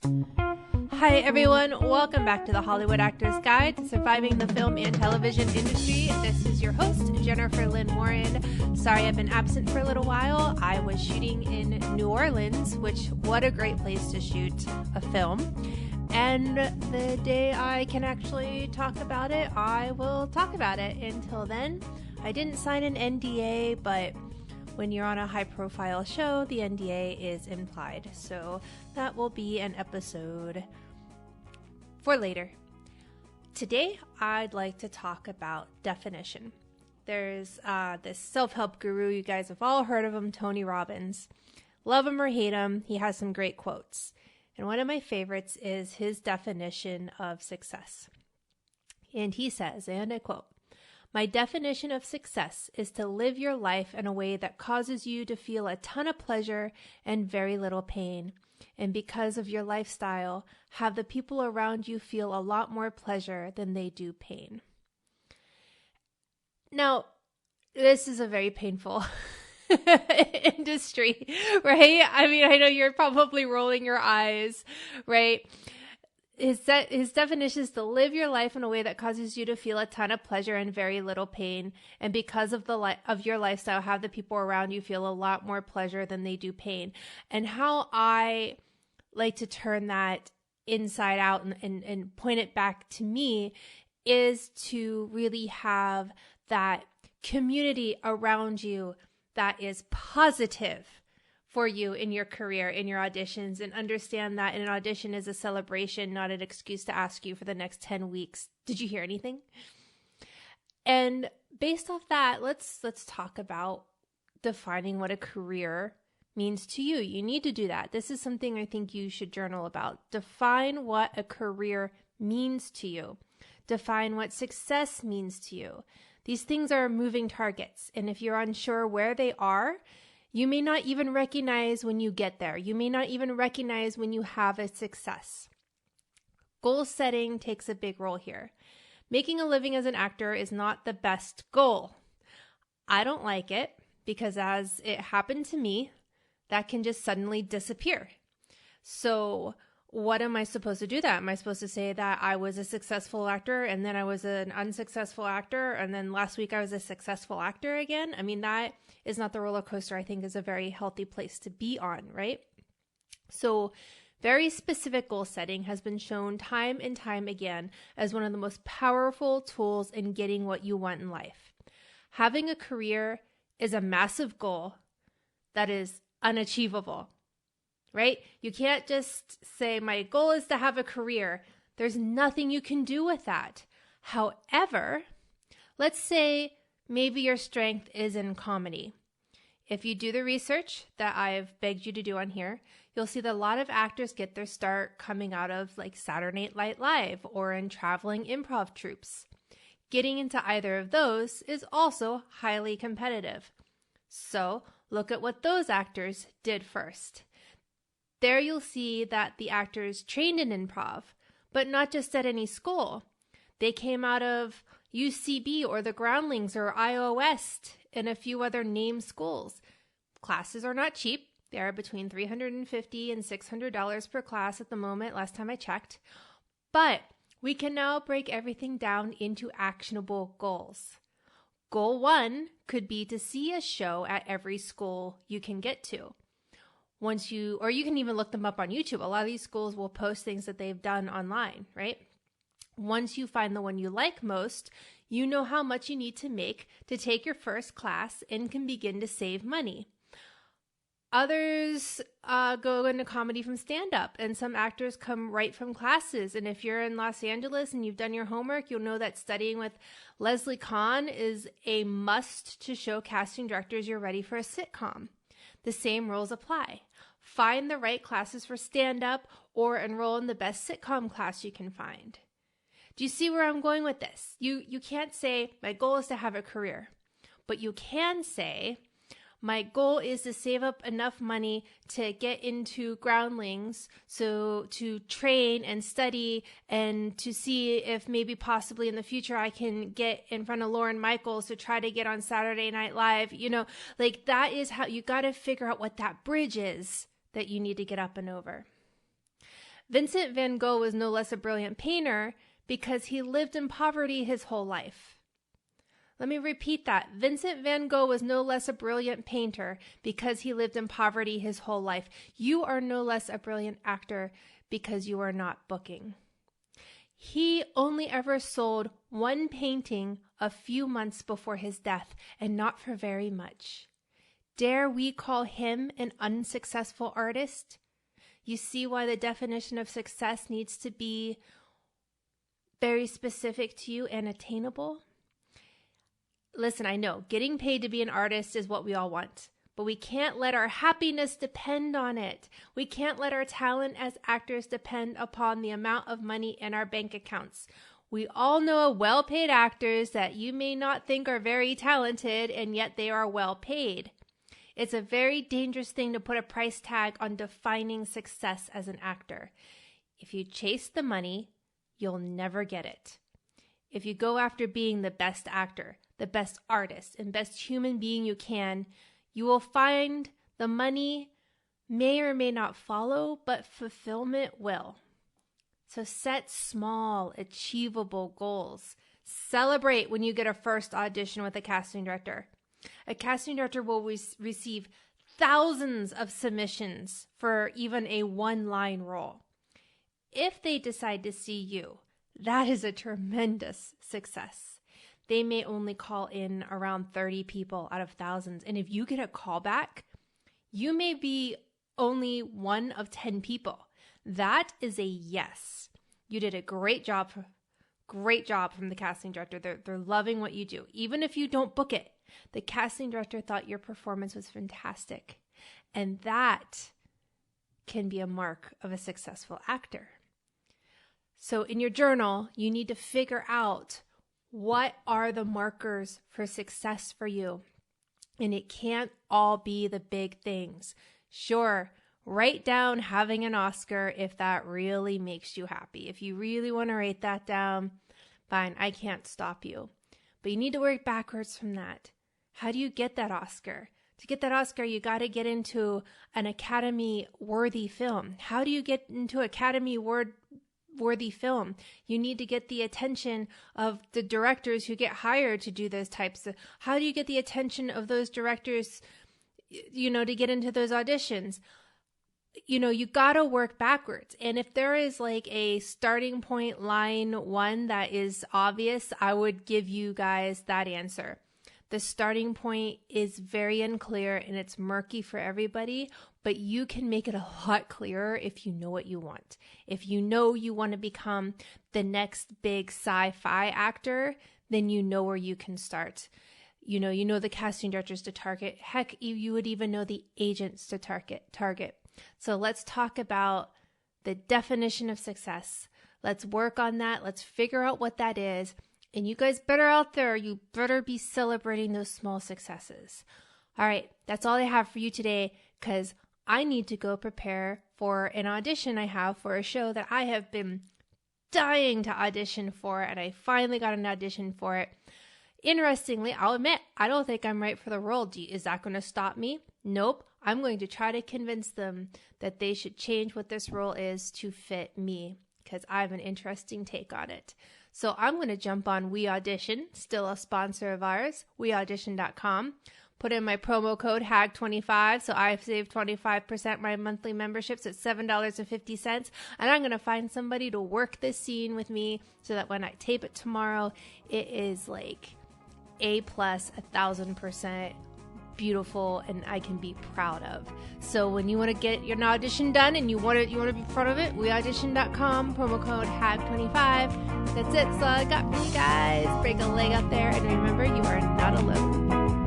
Hi everyone, welcome back to the Hollywood Actors Guide to Surviving the Film and Television Industry. This is your host, Jennifer Lynn Warren. Sorry I've been absent for a little while. I was shooting in New Orleans, which, what a great place to shoot a film. And the day I can actually talk about it, I will talk about it. Until then, I didn't sign an NDA, but when you're on a high-profile show, the NDA is implied. So that will be an episode for later. Today, I'd like to talk about definition. There's this self-help guru, you guys have all heard of him, Tony Robbins. Love him or hate him, he has some great quotes. And one of my favorites is his definition of success. And he says, and I quote, "My definition of success is to live your life in a way that causes you to feel a ton of pleasure and very little pain. And because of your lifestyle, have the people around you feel a lot more pleasure than they do pain." Now, this is a very painful industry, right? I mean, I know you're probably rolling your eyes, right? His definition is to live your life in a way that causes you to feel a ton of pleasure and very little pain. And because of of your lifestyle, have the people around you feel a lot more pleasure than they do pain. And how I like to turn that inside out and point it back to me is to really have that community around you that is positive for you in your career, in your auditions, and understand that an audition is a celebration, not an excuse to ask you for the next 10 weeks, did you hear anything? And based off that, let's talk about defining what a career means to you. You need to do that. This is something I think you should journal about. Define what a career means to you. Define what success means to you. These things are moving targets, and if you're unsure where they are, you may not even recognize when you get there. You may not even recognize when you have a success. Goal setting takes a big role here. Making a living as an actor is not the best goal. I don't like it because as it happened to me, that can just suddenly disappear. So what am I supposed to do that? Am I supposed to say that I was a successful actor and then I was an unsuccessful actor and then last week I was a successful actor again? I mean, that is not the roller coaster I think is a very healthy place to be on, right? So very specific goal setting has been shown time and time again as one of the most powerful tools in getting what you want in life. Having a career is a massive goal that is unachievable, right? You can't just say, my goal is to have a career. There's nothing you can do with that. However, let's say maybe your strength is in comedy. If you do the research that I've begged you to do on here, you'll see that a lot of actors get their start coming out of like Saturday Night Live or in traveling improv troupes. Getting into either of those is also highly competitive. So look at what those actors did first. There you'll see that the actors trained in improv, but not just at any school. They came out of UCB or the Groundlings or Iowa West and a few other named schools. Classes are not cheap. They are between $350 and $600 per class at the moment, last time I checked. But we can now break everything down into actionable goals. Goal 1 could be to see a show at every school you can get to. Or you can even look them up on YouTube. A lot of these schools will post things that they've done online, right? Once you find the one you like most, you know how much you need to make to take your first class and can begin to save money. Others go into comedy from stand-up, and some actors come right from classes. And if you're in Los Angeles and you've done your homework, you'll know that studying with Leslie Kahn is a must to show casting directors you're ready for a sitcom. The same rules apply. Find the right classes for stand-up or enroll in the best sitcom class you can find. Do you see where I'm going with this? You can't say, my goal is to have a career. But you can say, my goal is to save up enough money to get into Groundlings, so to train and study and to see if maybe possibly in the future I can get in front of Lorne Michaels to try to get on Saturday Night Live. You know, like that is how you got to figure out what that bridge is that you need to get up and over. Vincent van Gogh was no less a brilliant painter because he lived in poverty his whole life. Let me repeat that. Vincent van Gogh was no less a brilliant painter because he lived in poverty his whole life. You are no less a brilliant actor because you are not booking. He only ever sold one painting a few months before his death, and not for very much. Dare we call him an unsuccessful artist? You see why the definition of success needs to be very specific to you and attainable? Listen, I know getting paid to be an artist is what we all want, but we can't let our happiness depend on it. We can't let our talent as actors depend upon the amount of money in our bank accounts. We all know well-paid actors that you may not think are very talented, and yet they are well paid. It's a very dangerous thing to put a price tag on defining success as an actor. If you chase the money, you'll never get it. If you go after being the best actor, the best artist, and best human being you can, you will find the money may or may not follow, but fulfillment will. So set small, achievable goals. Celebrate when you get a first audition with a casting director. A casting director will receive thousands of submissions for even a one-line role. If they decide to see you, that is a tremendous success. They may only call in around 30 people out of thousands. And if you get a call back, you may be only one of 10 people. That is a yes. You did a great job from the casting director. They're loving what you do. Even if you don't book it, the casting director thought your performance was fantastic. And that can be a mark of a successful actor. So in your journal, you need to figure out what are the markers for success for you. And it can't all be the big things. Sure, write down having an Oscar if that really makes you happy. If you really want to write that down, fine, I can't stop you. But you need to work backwards from that. How do you get that Oscar? To get that Oscar, you got to get into an Academy-worthy film. How do you get into Academy-worthy film? You need to get the attention of the directors who get hired to do those types of. How do you get the attention of those directors, to get into those auditions? You got to work backwards. And if there is like a starting point line one that is obvious, I would give you guys that answer. The starting point is very unclear and it's murky for everybody, but you can make it a lot clearer if you know what you want. If you know you want to become the next big sci-fi actor, then you know where you can start. You know the casting directors to target. Heck, you would even know the agents to target. So let's talk about the definition of success. Let's work on that. Let's figure out what that is. And you guys better out there, you better be celebrating those small successes. All right, that's all I have for you today because I need to go prepare for an audition I have for a show that I have been dying to audition for, and I finally got an audition for it. Interestingly, I'll admit, I don't think I'm right for the role. Is that going to stop me? Nope. I'm going to try to convince them that they should change what this role is to fit me because I have an interesting take on it. So I'm going to jump on We Audition, still a sponsor of ours, weaudition.com. Put in my promo code HAG25, so I've saved 25% my monthly memberships at $7.50. And I'm going to find somebody to work this scene with me so that when I tape it tomorrow, it is like A+, 1,000% beautiful, and I can be proud of. So when you want to get your audition done and you want to be proud of it, weaudition.com, promo code HAG25. That's it. That's all I got for you guys. Break a leg out there, and remember, you are not alone.